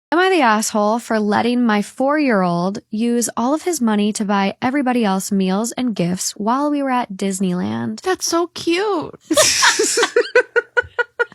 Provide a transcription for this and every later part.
Am I the asshole for letting my 4-year-old use all of his money to buy everybody else meals and gifts while we were at Disneyland? That's so cute.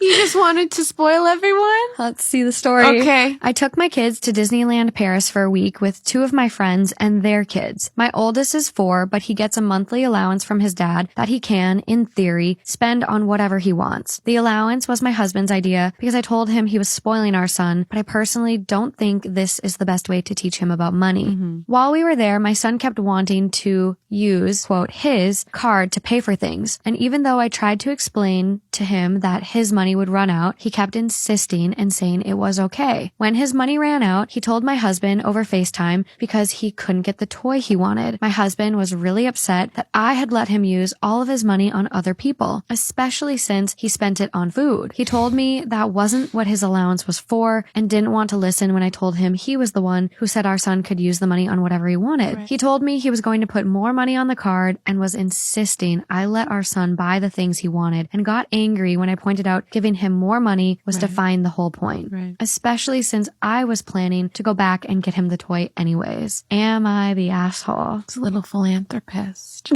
You just wanted to spoil everyone? Let's see the story. Okay. I took my kids to Disneyland Paris for a week with 2 of my friends and their kids. My oldest is 4, but he gets a monthly allowance from his dad that he can, in theory, spend on whatever he wants. The allowance was my husband's idea because I told him he was spoiling our son, but I personally don't think this is the best way to teach him about money. Mm-hmm. While we were there, my son kept wanting to use, quote, his card to pay for things. And even though I tried to explain to him that his money would run out, he kept insisting and saying it was okay. When his money ran out, he told my husband over FaceTime because he couldn't get the toy he wanted. My husband was really upset that I had let him use all of his money on other people, especially since he spent it on food. He told me that wasn't what his allowance was for and didn't want to listen when I told him he was the one who said our son could use the money on whatever he wanted. Right. He told me he was going to put more money on the card and was insisting I let our son buy the things he wanted, and got angry when I pointed out giving him more money was to find the whole point, especially since I was planning to go back and get him the toy anyways. Am I the asshole? It's a little philanthropist.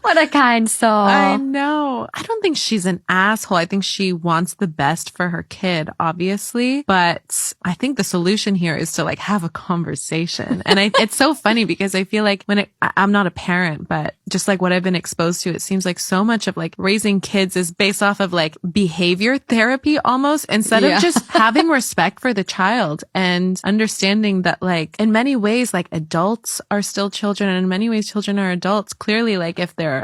What a kind soul. I know. I don't think she's an asshole. I think she wants the best for her kid, obviously. But I think the solution here is to like have a conversation. And it's so funny because I feel like I'm not a parent, but just like what I've been exposed to, it seems like so much of like raising kids is based off of like behavior therapy almost, instead of just having respect for the child and understanding that like in many ways, like adults are still children, and in many ways children are adults. Clearly, like if they're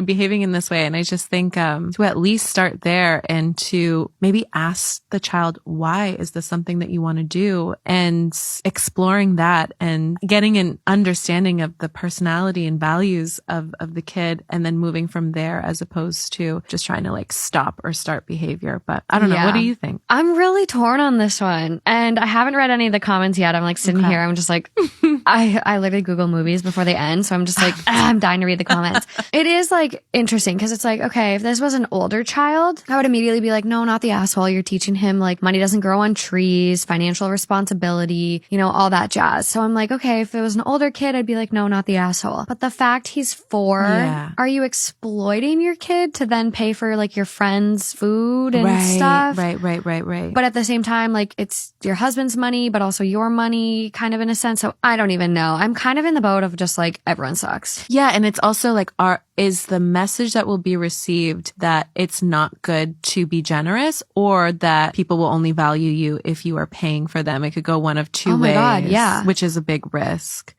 behaving in this way. And I just think to at least start there and to maybe ask the child, why is this something that you want to do? And exploring that and getting an understanding of the personality and values of the kid, and then moving from there as opposed to just trying to like stop or start behavior. But I don't know. What do you think? I'm really torn on this one. And I haven't read any of the comments yet. I'm like sitting here. I'm just like, I literally Google movies before they end. So I'm just like, I'm dying to read the comments. It is like interesting because it's like, okay, if this was an older child, I would immediately be like, no, not the asshole. You're teaching him like money doesn't grow on trees, financial responsibility, all that jazz. So I'm like, okay, if it was an older kid, I'd be like, no, not the asshole. But the fact he's 4, are you exploiting your kid to then pay for like your friend's food and stuff? Right. But at the same time, like it's your husband's money, but also your money kind of in a sense. So I don't even know. I'm kind of in the boat of just like everyone sucks. Yeah. And it's also like is the message that will be received that it's not good to be generous, or that people will only value you if you are paying for them? It could go one of two ways. God, yeah. Which is a big risk.